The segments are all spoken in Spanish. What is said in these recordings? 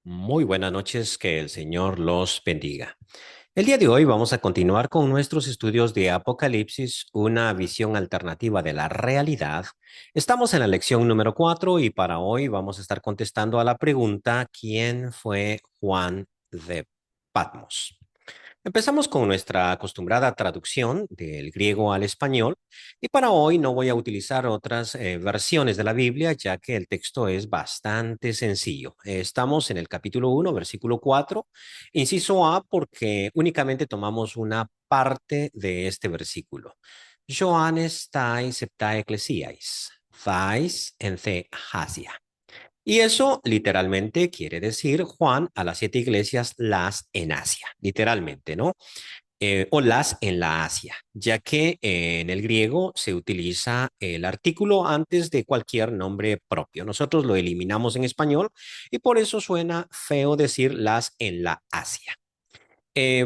Muy buenas noches, que el Señor los bendiga. El día de hoy vamos a continuar con nuestros estudios de Apocalipsis, una visión alternativa de la realidad. Estamos en la lección número 4 y para hoy vamos a estar contestando a la pregunta: ¿quién fue Juan de Patmos? Empezamos con nuestra acostumbrada traducción del griego al español y para hoy no voy a utilizar otras versiones de la Biblia ya que el texto es bastante sencillo. Estamos en el capítulo 1, versículo 4, inciso A, porque únicamente tomamos una parte de este versículo. Johannes tai septae ecclesiais, thais en the hasia. Y eso literalmente quiere decir Juan a las 7 iglesias, las en Asia, literalmente, ¿no? O las en la Asia, ya que en el griego se utiliza el artículo antes de cualquier nombre propio. Nosotros lo eliminamos en español y por eso suena feo decir las en la Asia.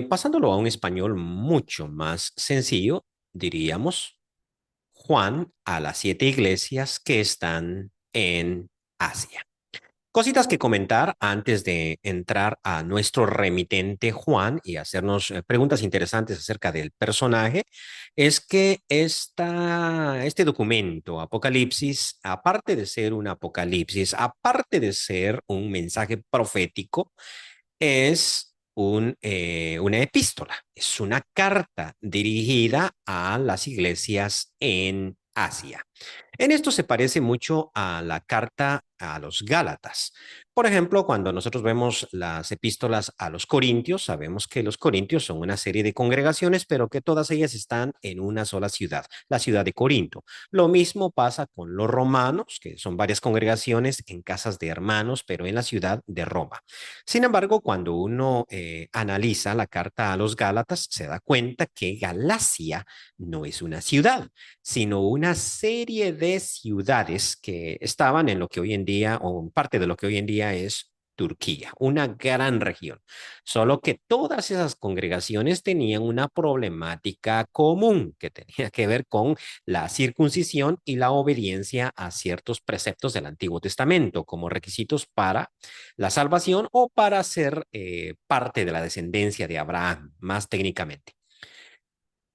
Pasándolo a un español mucho más sencillo, diríamos Juan a las 7 iglesias que están en Asia. Cositas que comentar antes de entrar a nuestro remitente Juan y hacernos preguntas interesantes acerca del personaje, es que este documento, Apocalipsis, aparte de ser un apocalipsis, aparte de ser un mensaje profético, es una epístola, es una carta dirigida a las iglesias en Asia. En esto se parece mucho a la carta a los Gálatas. Por ejemplo, cuando nosotros vemos las epístolas a los Corintios, sabemos que los Corintios son una serie de congregaciones, pero que todas ellas están en una sola ciudad, la ciudad de Corinto. Lo mismo pasa con los romanos, que son varias congregaciones en casas de hermanos, pero en la ciudad de Roma. Sin embargo, cuando uno analiza la carta a los Gálatas, se da cuenta que Galacia no es una ciudad, sino una serie de ciudades que estaban en lo que hoy en día, o parte de lo que hoy en día es Turquía, una gran región. Solo que todas esas congregaciones tenían una problemática común que tenía que ver con la circuncisión y la obediencia a ciertos preceptos del Antiguo Testamento como requisitos para la salvación o para ser parte de la descendencia de Abraham, más técnicamente.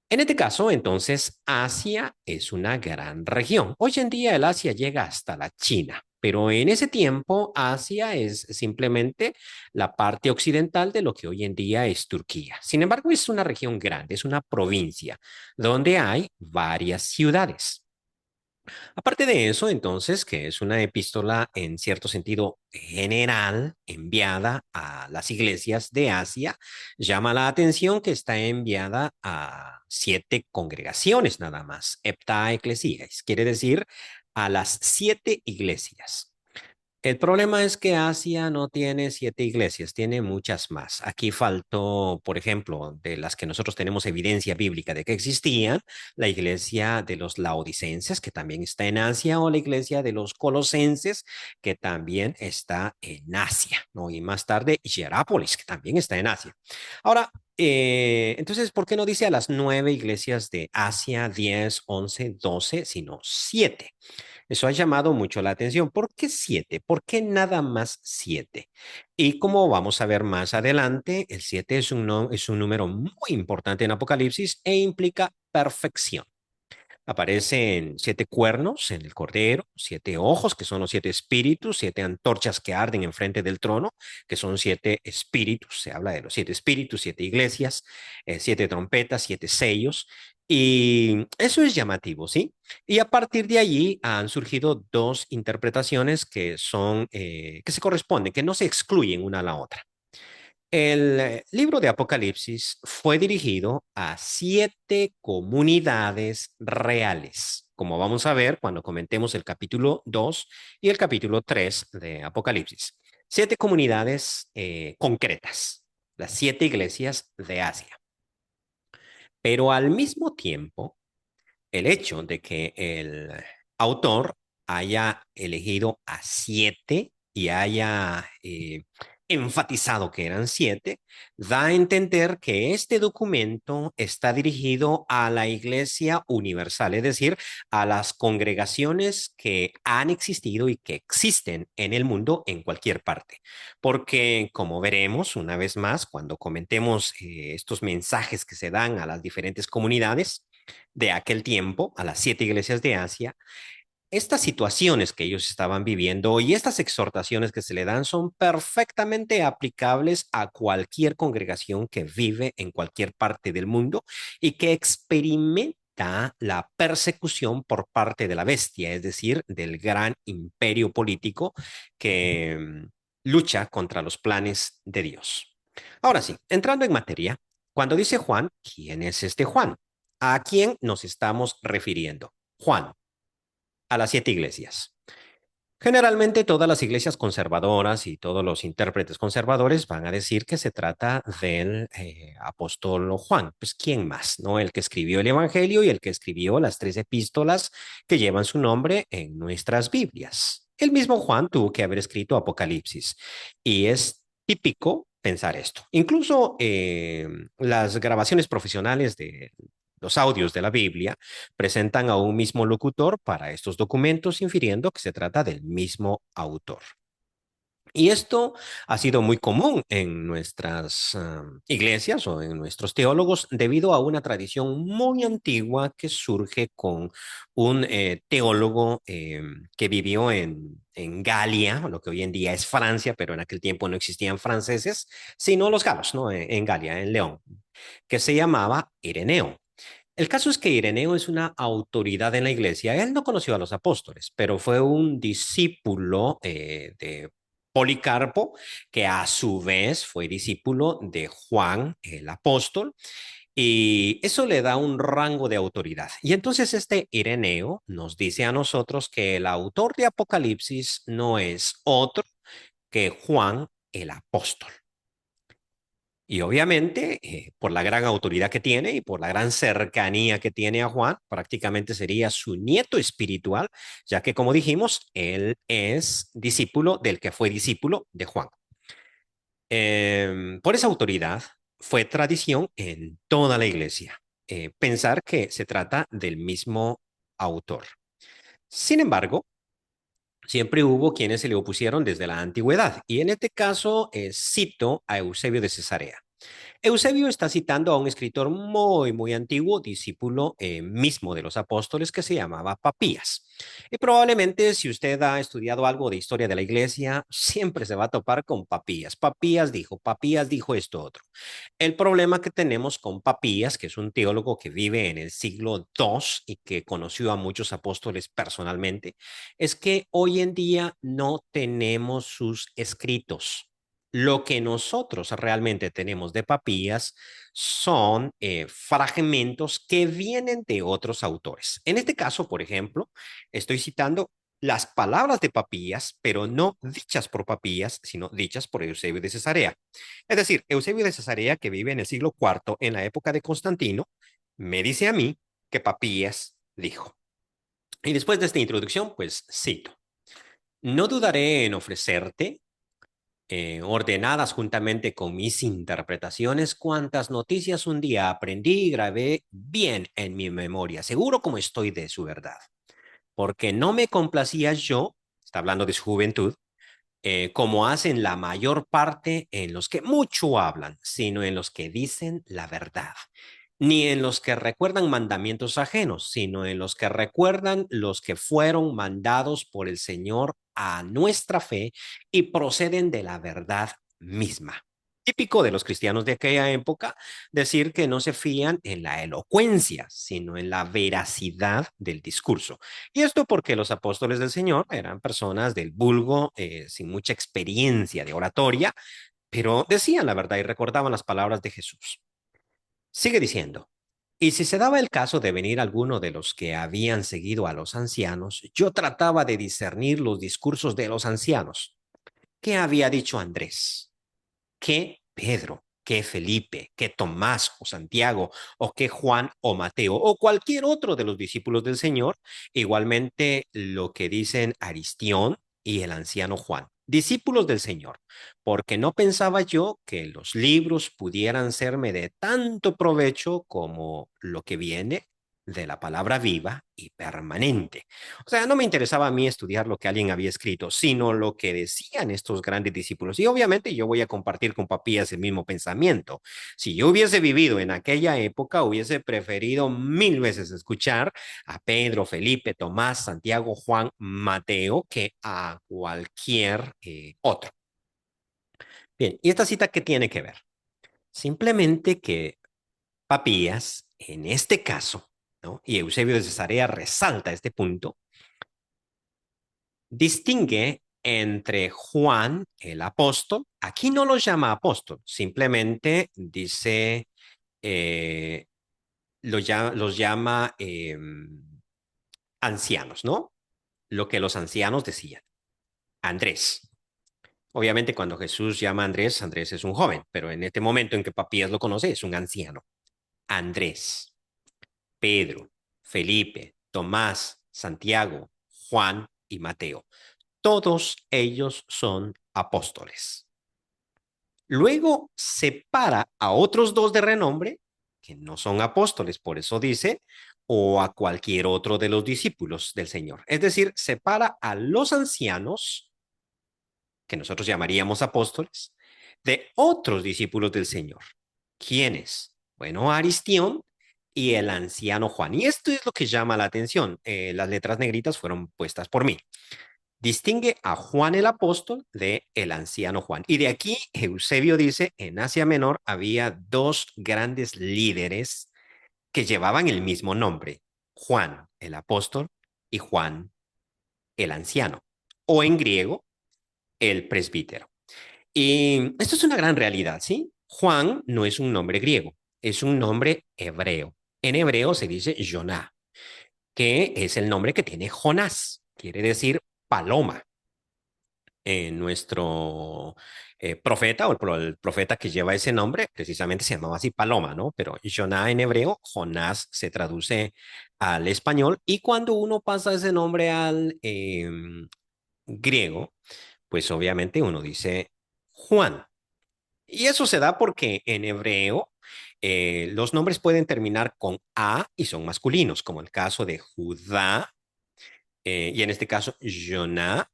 En este caso, entonces, Asia es una gran región. Hoy en día el Asia llega hasta la China, pero en ese tiempo Asia es simplemente la parte occidental de lo que hoy en día es Turquía. Sin embargo, es una región grande, es una provincia donde hay varias ciudades. Aparte de eso, entonces, que es una epístola en cierto sentido general enviada a las iglesias de Asia, llama la atención que está enviada a 7 congregaciones nada más, hepta ecclesias, quiere decir a las 7 iglesias. El problema es que Asia no tiene 7 iglesias, tiene muchas más. Aquí faltó, por ejemplo, de las que nosotros tenemos evidencia bíblica de que existían, la iglesia de los laodicenses, que también está en Asia, o la iglesia de los colosenses, que también está en Asia, ¿no? Y más tarde, Hierápolis, que también está en Asia. Ahora, entonces, ¿por qué no dice a las 9 iglesias de Asia, 10, 11, 12, sino 7? Eso ha llamado mucho la atención. ¿Por qué 7? ¿Por qué nada más 7? Y como vamos a ver más adelante, el 7 es un número muy importante en Apocalipsis e implica perfección. Aparecen 7 cuernos en el cordero, 7 ojos, que son los 7 espíritus, 7 antorchas que arden enfrente del trono, que son 7 espíritus. Se habla de los 7 espíritus, 7 iglesias, 7 trompetas, 7 sellos. Y eso es llamativo, ¿sí? Y a partir de allí han surgido dos interpretaciones que se corresponden, que no se excluyen una a la otra. El libro de Apocalipsis fue dirigido a 7 comunidades reales, como vamos a ver cuando comentemos el capítulo 2 y el capítulo 3 de Apocalipsis. 7 comunidades concretas, las 7 iglesias de Asia. Pero al mismo tiempo, el hecho de que el autor haya elegido a 7 y haya enfatizado que eran 7, da a entender que este documento está dirigido a la Iglesia Universal, es decir, a las congregaciones que han existido y que existen en el mundo en cualquier parte. Porque, como veremos una vez más, cuando comentemos estos mensajes que se dan a las diferentes comunidades de aquel tiempo, a las 7 iglesias de Asia, estas situaciones que ellos estaban viviendo y estas exhortaciones que se le dan son perfectamente aplicables a cualquier congregación que vive en cualquier parte del mundo y que experimenta la persecución por parte de la bestia, es decir, del gran imperio político que lucha contra los planes de Dios. Ahora sí, entrando en materia, cuando dice Juan, ¿quién es este Juan? ¿A quién nos estamos refiriendo? Juan, a las 7 iglesias. Generalmente todas las iglesias conservadoras y todos los intérpretes conservadores van a decir que se trata del apóstol Juan. Pues ¿quién más? ¿No? El que escribió el Evangelio y el que escribió las 3 epístolas que llevan su nombre en nuestras Biblias. El mismo Juan tuvo que haber escrito Apocalipsis y es típico pensar esto. Incluso las grabaciones profesionales de los audios de la Biblia presentan a un mismo locutor para estos documentos, infiriendo que se trata del mismo autor. Y esto ha sido muy común en nuestras iglesias o en nuestros teólogos debido a una tradición muy antigua que surge con un teólogo que vivió en Galia, lo que hoy en día es Francia, pero en aquel tiempo no existían franceses, sino los galos, ¿no? En Galia, en León, que se llamaba Ireneo. El caso es que Ireneo es una autoridad en la iglesia. Él no conoció a los apóstoles, pero fue un discípulo de Policarpo, que a su vez fue discípulo de Juan el apóstol, y eso le da un rango de autoridad. Y entonces este Ireneo nos dice a nosotros que el autor de Apocalipsis no es otro que Juan el apóstol. Y obviamente, por la gran autoridad que tiene y por la gran cercanía que tiene a Juan, prácticamente sería su nieto espiritual, ya que, como dijimos, él es discípulo del que fue discípulo de Juan. Por esa autoridad, fue tradición en toda la iglesia pensar que se trata del mismo autor. Sin embargo, siempre hubo quienes se le opusieron desde la antigüedad, y en este caso cito a Eusebio de Cesarea. Eusebio está citando a un escritor muy, muy antiguo, discípulo mismo de los apóstoles, que se llamaba Papías. Y probablemente si usted ha estudiado algo de historia de la iglesia, siempre se va a topar con Papías. Papías dijo esto otro. El problema que tenemos con Papías, que es un teólogo que vive en el siglo II y que conoció a muchos apóstoles personalmente, es que hoy en día no tenemos sus escritos. Lo que nosotros realmente tenemos de Papías son fragmentos que vienen de otros autores. En este caso, por ejemplo, estoy citando las palabras de Papías, pero no dichas por Papías, sino dichas por Eusebio de Cesarea. Es decir, Eusebio de Cesarea, que vive en el siglo IV, en la época de Constantino, me dice a mí que Papías dijo. Y después de esta introducción, pues cito. No dudaré en ofrecerte ordenadas juntamente con mis interpretaciones, cuantas noticias un día aprendí y grabé bien en mi memoria, seguro como estoy de su verdad, porque no me complacía yo, está hablando de su juventud, como hacen la mayor parte en los que mucho hablan, sino en los que dicen la verdad, ni en los que recuerdan mandamientos ajenos, sino en los que recuerdan los que fueron mandados por el Señor a nuestra fe y proceden de la verdad misma. Típico de los cristianos de aquella época decir que no se fían en la elocuencia, sino en la veracidad del discurso. Y esto porque los apóstoles del Señor eran personas del vulgo, sin mucha experiencia de oratoria, pero decían la verdad y recordaban las palabras de Jesús. Sigue diciendo, y si se daba el caso de venir alguno de los que habían seguido a los ancianos, yo trataba de discernir los discursos de los ancianos. ¿Qué había dicho Andrés? ¿Qué Pedro? ¿Qué Felipe? ¿Qué Tomás o Santiago? ¿O qué Juan o Mateo? ¿O cualquier otro de los discípulos del Señor? Igualmente lo que dicen Aristión y el anciano Juan. discípulos del Señor, porque no pensaba yo que los libros pudieran serme de tanto provecho como lo que viene de la palabra viva y permanente. O sea, no me interesaba a mí estudiar lo que alguien había escrito, sino lo que decían estos grandes discípulos. Y obviamente yo voy a compartir con Papías el mismo pensamiento. Si yo hubiese vivido en aquella época, hubiese preferido mil veces escuchar a Pedro, Felipe, Tomás, Santiago, Juan, Mateo, que a cualquier otro. Bien, ¿y esta cita qué tiene que ver? Simplemente que Papías, en este caso, ¿no? Y Eusebio de Cesarea resalta este punto, distingue entre Juan, el apóstol, aquí no los llama apóstol, simplemente dice, eh, los llama ancianos, ¿no? Lo que los ancianos decían. Andrés. Obviamente cuando Jesús llama a Andrés, Andrés es un joven, pero en este momento en que Papías lo conoce es un anciano. Andrés, Pedro, Felipe, Tomás, Santiago, Juan y Mateo. Todos ellos son apóstoles. Luego separa a otros dos de renombre que no son apóstoles, por eso dice, o a cualquier otro de los discípulos del Señor. Es decir, separa a los ancianos, que nosotros llamaríamos apóstoles, de otros discípulos del Señor. ¿Quiénes? Bueno, Aristión y el anciano Juan. Y esto es lo que llama la atención. Las letras negritas fueron puestas por mí. Distingue a Juan el apóstol de el anciano Juan. Y de aquí Eusebio dice, en Asia Menor había dos grandes líderes que llevaban el mismo nombre, Juan el apóstol y Juan el anciano, o en griego, el presbítero. Y esto es una gran realidad, ¿sí? Juan no es un nombre griego, es un nombre hebreo. En hebreo se dice Joná, que es el nombre que tiene Jonás, quiere decir paloma. Nuestro profeta, o el profeta que lleva ese nombre, precisamente se llamaba así Paloma, ¿no? Pero Joná en hebreo, Jonás se traduce al español, y cuando uno pasa ese nombre al griego, pues obviamente uno dice Juan. Y eso se da porque en hebreo los nombres pueden terminar con A y son masculinos, como el caso de Judá, y en este caso Joná,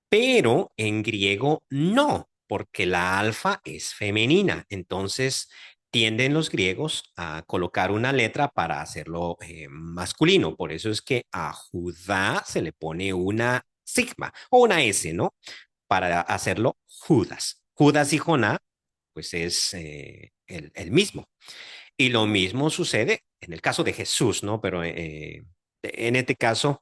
pero en griego no, porque la alfa es femenina. Entonces tienden los griegos a colocar una letra para hacerlo masculino. Por eso es que a Judá se le pone una sigma o una S, ¿no? Para hacerlo Judas. Judas y Joná, pues es el mismo. Y lo mismo sucede en el caso de Jesús, ¿no? Pero en este caso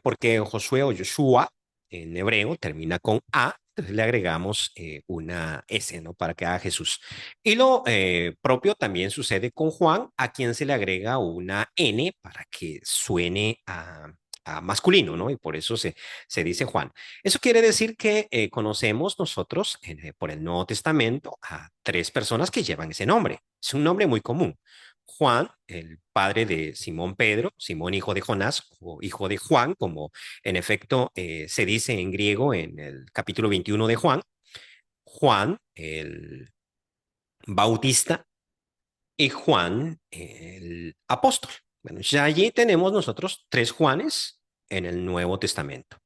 porque Josué o Joshua en hebreo termina con A, entonces le agregamos una S, ¿no? Para que haga Jesús. Y lo propio también sucede con Juan, a quien se le agrega una N para que suene a masculino, ¿no? Y por eso se dice Juan. Eso quiere decir que conocemos nosotros por el Nuevo Testamento a tres personas que llevan ese nombre. Es un nombre muy común. Juan, el padre de Simón Pedro, Simón hijo de Jonás o hijo de Juan, como en efecto se dice en griego en el capítulo 21 de Juan, Juan el Bautista y Juan el apóstol. Bueno, ya allí tenemos nosotros tres Juanes en el Nuevo Testamento.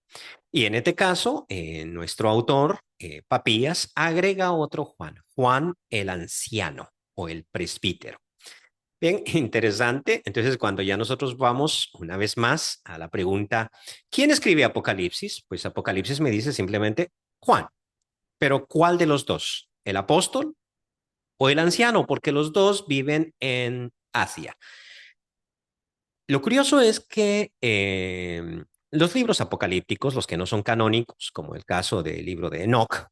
Y en este caso, nuestro autor, Papías, agrega otro Juan, Juan el anciano o el presbítero. Bien, interesante. Entonces, cuando ya nosotros vamos una vez más a la pregunta, ¿quién escribe Apocalipsis? Pues Apocalipsis me dice simplemente Juan. Pero ¿cuál de los dos? ¿El apóstol o el anciano? Porque los dos viven en Asia. Lo curioso es que los libros apocalípticos, los que no son canónicos, como el caso del libro de Enoch,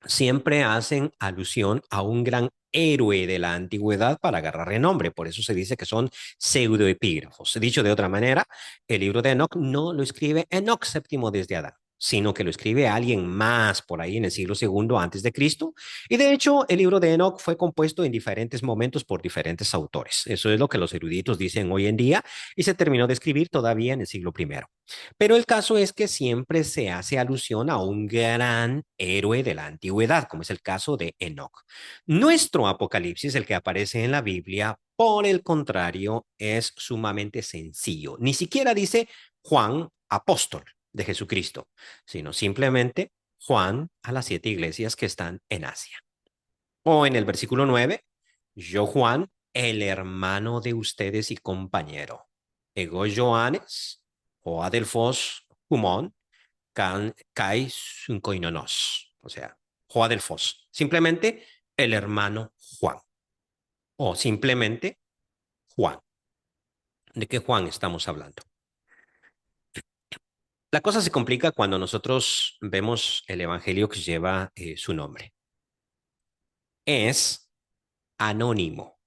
siempre hacen alusión a un gran héroe de la antigüedad para agarrar renombre. Por eso se dice que son pseudoepígrafos. Dicho de otra manera, el libro de Enoch no lo escribe Enoch séptimo desde Adán, sino que lo escribe alguien más por ahí en el siglo segundo antes de Cristo. Y de hecho, el libro de Enoch fue compuesto en diferentes momentos por diferentes autores. Eso es lo que los eruditos dicen hoy en día y se terminó de escribir todavía en el siglo primero. Pero el caso es que siempre se hace alusión a un gran héroe de la antigüedad, como es el caso de Enoch. Nuestro Apocalipsis, el que aparece en la Biblia, por el contrario, es sumamente sencillo. Ni siquiera dice Juan, apóstol de Jesucristo, sino simplemente Juan a las 7 iglesias que están en Asia. O en el versículo 9, yo Juan, el hermano de ustedes y compañero. Ego Joanes, o Adelfos Humón, Kai Sunkoinonos. O sea, Joadelfos. Simplemente el hermano Juan. O simplemente Juan. ¿De qué Juan estamos hablando? La cosa se complica cuando nosotros vemos el evangelio que lleva su nombre. Es anónimo.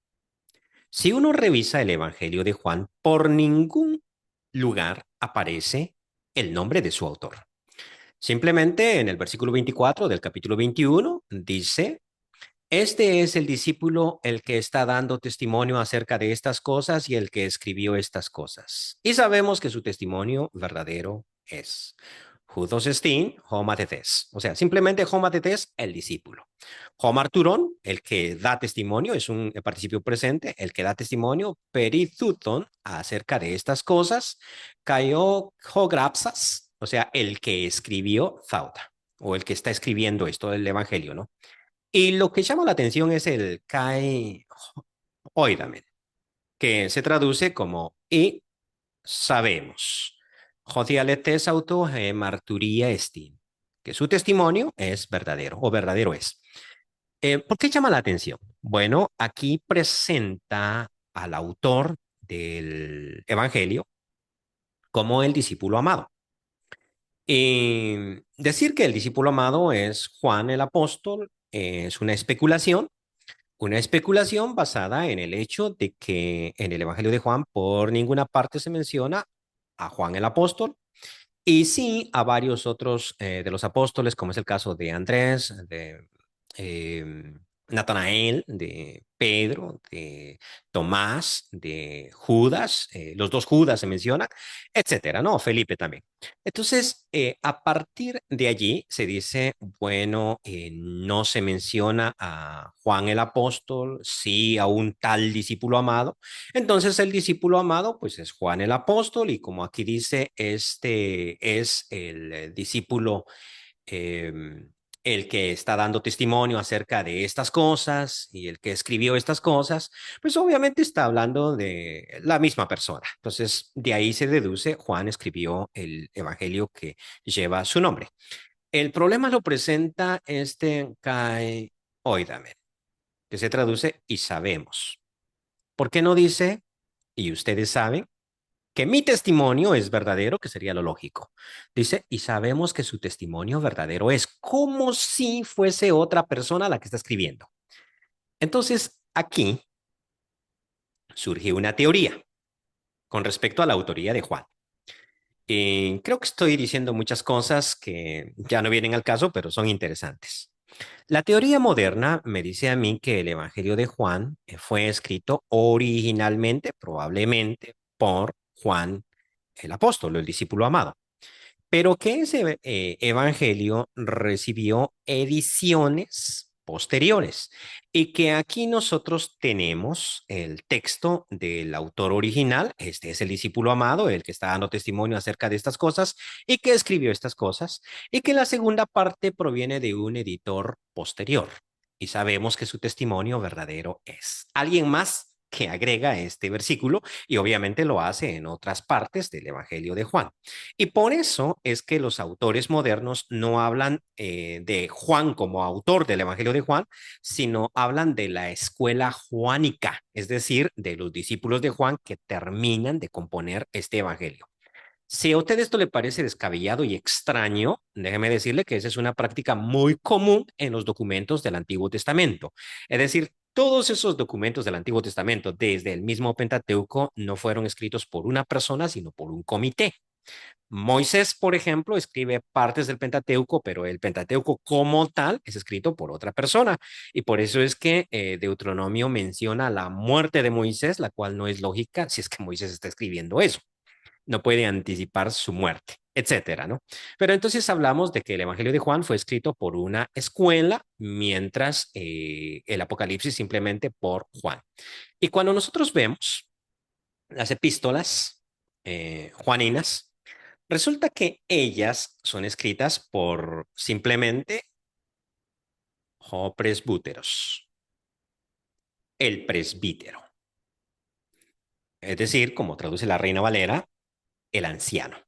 Si uno revisa el Evangelio de Juan, por ningún lugar aparece el nombre de su autor. Simplemente en el versículo 24 del capítulo 21 dice, este es el discípulo el que está dando testimonio acerca de estas cosas y el que escribió estas cosas. Y sabemos que su testimonio verdadero es. Judos estin, homatetes. O sea, simplemente homatetes, el discípulo. Homarturon, el que da testimonio, es un participio presente, el que da testimonio, perizuton, acerca de estas cosas, cayó hograpsas, o sea, el que escribió zauta, o el que está escribiendo esto del evangelio, ¿no? Y lo que llama la atención es el kai oidamen, que se traduce como y sabemos. Jodialetes auto marturía esti, que su testimonio es verdadero o verdadero es. ¿Por qué llama la atención? Bueno, aquí presenta al autor del Evangelio como el discípulo amado. Y decir que el discípulo amado es Juan el apóstol es una especulación basada en el hecho de que en el Evangelio de Juan por ninguna parte se menciona a Juan el apóstol y sí a varios otros de los apóstoles, como es el caso de Andrés, de eh, Natanael, de Pedro, de Tomás, de Judas, los dos Judas se mencionan, etcétera, ¿no? Felipe también. Entonces, a partir de allí se dice, bueno, no se menciona a Juan el apóstol, sí a un tal discípulo amado. Entonces, el discípulo amado, pues es Juan el apóstol, y como aquí dice, este es el discípulo eh, el que está dando testimonio acerca de estas cosas y el que escribió estas cosas, pues obviamente está hablando de la misma persona. Entonces, de ahí se deduce, Juan escribió el evangelio que lleva su nombre. El problema lo presenta este Kai Oidamen, que se traduce y sabemos. ¿Por qué no dice y ustedes saben? Que mi testimonio es verdadero, que sería lo lógico. Dice, y sabemos que su testimonio verdadero es como si fuese otra persona la que está escribiendo. Entonces, aquí surge una teoría con respecto a la autoría de Juan. Y creo que estoy diciendo muchas cosas que ya no vienen al caso, pero son interesantes. La teoría moderna me dice a mí que el Evangelio de Juan fue escrito originalmente, probablemente, por Juan el apóstol, el discípulo amado. Pero que ese evangelio recibió ediciones posteriores y que aquí nosotros tenemos el texto del autor original, este es el discípulo amado, el que está dando testimonio acerca de estas cosas y que escribió estas cosas, y que la segunda parte proviene de un editor posterior. Y sabemos que su testimonio verdadero es. Alguien más que agrega este versículo y obviamente lo hace en otras partes del Evangelio de Juan. Y por eso es que los autores modernos no hablan de Juan como autor del Evangelio de Juan, sino hablan de la escuela juánica, es decir, de los discípulos de Juan que terminan de componer este Evangelio. Si a usted esto le parece descabellado y extraño, déjeme decirle que esa es una práctica muy común en los documentos del Antiguo Testamento. Es decir, todos esos documentos del Antiguo Testamento, desde el mismo Pentateuco, no fueron escritos por una persona, sino por un comité. Moisés, por ejemplo, escribe partes del Pentateuco, pero el Pentateuco como tal es escrito por otra persona. Y por eso es que Deuteronomio menciona la muerte de Moisés, la cual no es lógica si es que Moisés está escribiendo eso. no puede anticipar su muerte, etcétera, ¿no? Pero entonces hablamos de que el Evangelio de Juan fue escrito por una escuela, mientras el Apocalipsis simplemente por Juan. Y cuando nosotros vemos las epístolas juaninas, resulta que ellas son escritas por simplemente presbúteros, el presbítero. Es decir, como traduce la Reina Valera, el anciano.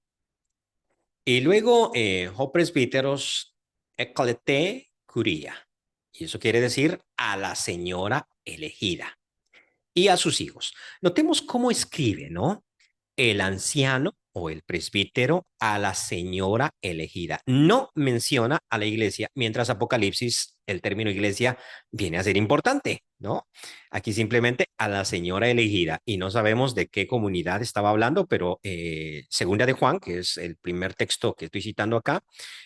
Y luego, presbíteros ecclete curia. Y eso quiere decir a la señora elegida y a sus hijos. Notemos cómo escribe, ¿no? El anciano o el presbítero a la señora elegida. No menciona a la iglesia, mientras Apocalipsis, el término iglesia, viene a ser importante, ¿no? Aquí simplemente a la señora elegida y no sabemos de qué comunidad estaba hablando, pero Segunda de Juan, que es el primer texto que estoy citando acá,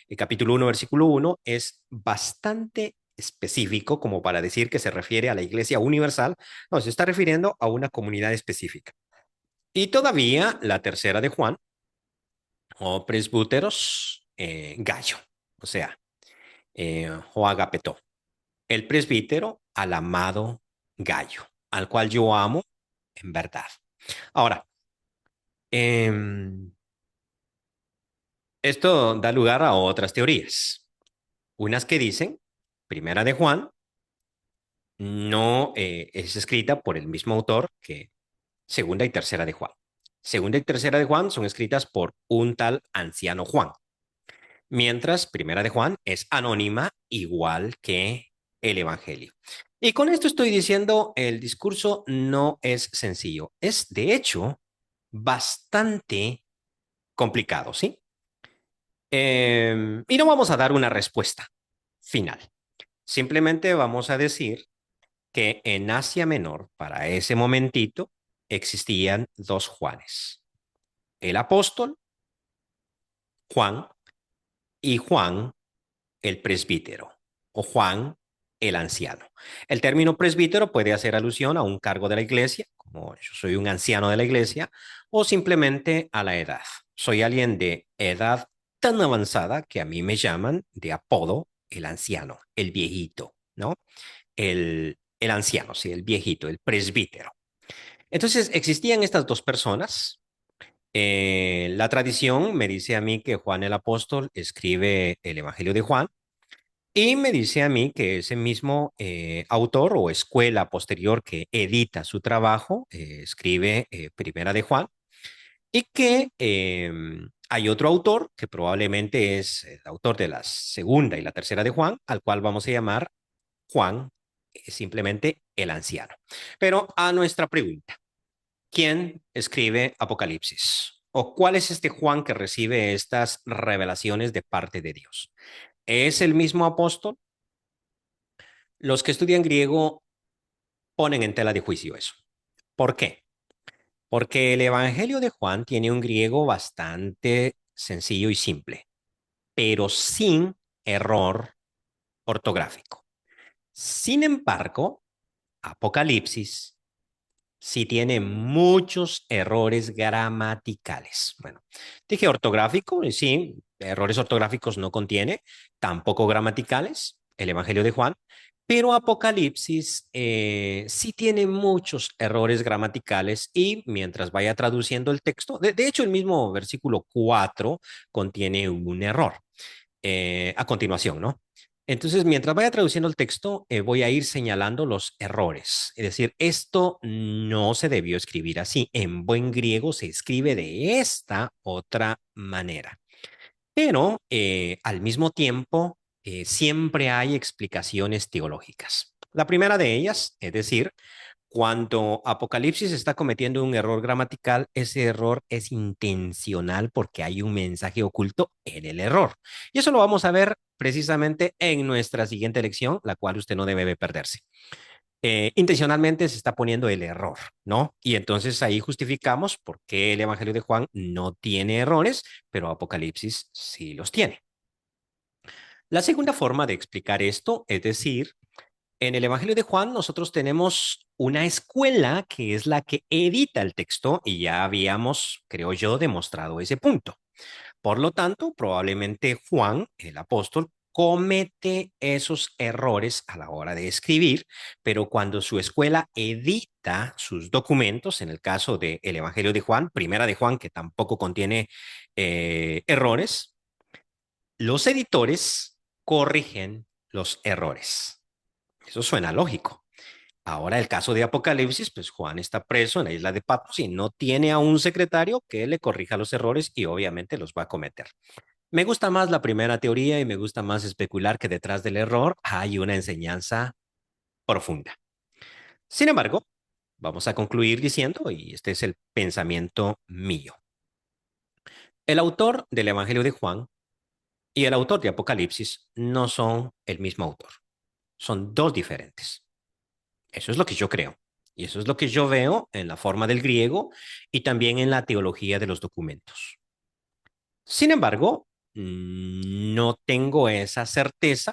el capítulo 1, versículo 1, es bastante específico como para decir que se refiere a la iglesia universal. No, se está refiriendo a una comunidad específica. Y todavía la tercera de Juan, o presbúteros, gallo, o sea, o agapetó, el presbítero al amado gallo, al cual yo amo en verdad. Ahora, eh, esto da lugar a otras teorías. Unas que dicen, primera de Juan, no es escrita por el mismo autor que segunda y tercera de Juan. Segunda y tercera de Juan son escritas por un tal anciano Juan. Mientras Primera de Juan es anónima, igual que el Evangelio. Y con esto estoy diciendo, el discurso no es sencillo. Es, de hecho, bastante complicado, ¿sí? Y no vamos a dar una respuesta final. Simplemente vamos a decir que en Asia Menor, para ese momentito, existían dos Juanes. El apóstol, Juan, y Juan el presbítero o Juan el anciano. El término presbítero puede hacer alusión a un cargo de la iglesia, como yo soy un anciano de la iglesia, o simplemente a la edad. Soy alguien de edad tan avanzada que a mí me llaman de apodo el anciano, el viejito, ¿no? El anciano, sí, el viejito, el presbítero. Entonces, existían estas dos personas. La tradición me dice a mí que Juan el apóstol escribe el Evangelio de Juan, y me dice a mí que ese mismo autor o escuela posterior que edita su trabajo, escribe Primera de Juan, y que hay otro autor que probablemente es el autor de la segunda y la tercera de Juan, al cual vamos a llamar Juan, simplemente el anciano. Pero a nuestra pregunta, ¿quién escribe Apocalipsis? ¿O cuál es este Juan que recibe estas revelaciones de parte de Dios? ¿Es el mismo apóstol? Los que estudian griego ponen en tela de juicio eso. ¿Por qué? Porque el Evangelio de Juan tiene un griego bastante sencillo y simple, pero sin error ortográfico. Sin embargo, Apocalipsis sí tiene muchos errores gramaticales. Bueno, dije ortográfico, y sí, errores ortográficos no contiene, tampoco gramaticales, el Evangelio de Juan, pero Apocalipsis sí tiene muchos errores gramaticales y mientras vaya traduciendo el texto, de hecho el mismo versículo 4 contiene un error a continuación, ¿no? Entonces, mientras vaya traduciendo el texto, voy a ir señalando los errores. Es decir, esto no se debió escribir así. En buen griego se escribe de esta otra manera. Pero al mismo tiempo, siempre hay explicaciones teológicas. La primera de ellas, es decir, cuando Apocalipsis está cometiendo un error gramatical, ese error es intencional porque hay un mensaje oculto en el error. Y eso lo vamos a ver precisamente en nuestra siguiente lección, la cual usted no debe perderse. Intencionalmente se está poniendo el error, ¿no? Y entonces ahí justificamos por qué el Evangelio de Juan no tiene errores, pero Apocalipsis sí los tiene. La segunda forma de explicar esto es decir, En el Evangelio de Juan nosotros tenemos una escuela que es la que edita el texto y ya habíamos, creo yo, demostrado ese punto. Por lo tanto, probablemente Juan, el apóstol, comete esos errores a la hora de escribir, pero cuando su escuela edita sus documentos, en el caso del Evangelio de Juan, Primera de Juan, que tampoco contiene errores, los editores corrigen los errores. Eso suena lógico. Ahora el caso de Apocalipsis, pues Juan está preso en la isla de Patmos y no tiene a un secretario que le corrija los errores y obviamente los va a cometer. Me gusta más la primera teoría y me gusta más especular que detrás del error hay una enseñanza profunda. Sin embargo, vamos a concluir diciendo, y este es el pensamiento mío, el autor del Evangelio de Juan y el autor de Apocalipsis no son el mismo autor, son dos diferentes. Eso es lo que yo creo. Y eso es lo que yo veo en la forma del griego y también en la teología de los documentos. Sin embargo, no tengo esa certeza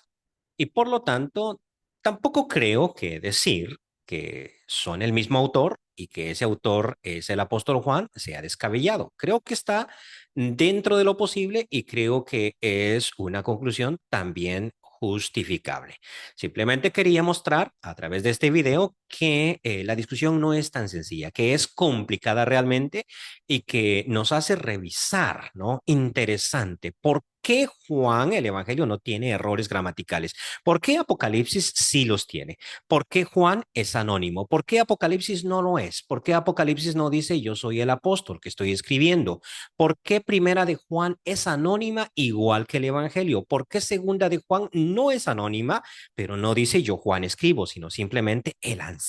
y por lo tanto tampoco creo que decir que son el mismo autor y que ese autor es el apóstol Juan sea descabellado. Creo que está dentro de lo posible y creo que es una conclusión también justificable. Simplemente quería mostrar a través de este video que la discusión no es tan sencilla, que es complicada realmente y que nos hace revisar, ¿no? Interesante. ¿Por qué Juan, el Evangelio, no tiene errores gramaticales? ¿Por qué Apocalipsis sí los tiene? ¿Por qué Juan es anónimo? ¿Por qué Apocalipsis no lo es? ¿Por qué Apocalipsis no dice yo soy el apóstol que estoy escribiendo? ¿Por qué Primera de Juan es anónima igual que el Evangelio? ¿Por qué Segunda de Juan no es anónima, pero no dice yo Juan escribo, sino simplemente el anciano?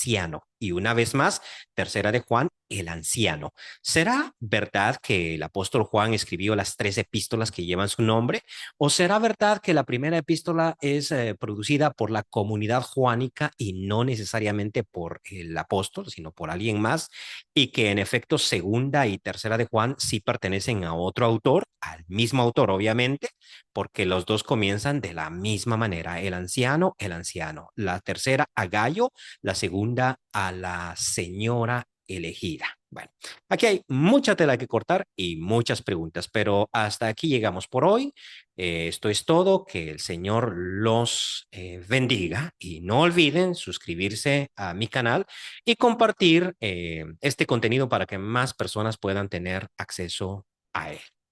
Y una vez más, Tercera de Juan, el anciano. ¿Será verdad que el apóstol Juan escribió las tres epístolas que llevan su nombre? ¿O será verdad que la primera epístola es producida por la comunidad juánica y no necesariamente por el apóstol, sino por alguien más? Y que en efecto segunda y tercera de Juan sí pertenecen a otro autor, al mismo autor obviamente, porque los dos comienzan de la misma manera, el anciano, el anciano. La tercera a Gallo, la segunda a la señora elegida. Bueno, aquí hay mucha tela que cortar y muchas preguntas, pero hasta aquí llegamos por hoy. Esto es todo. Que el Señor los bendiga y no olviden suscribirse a mi canal y compartir este contenido para que más personas puedan tener acceso a él.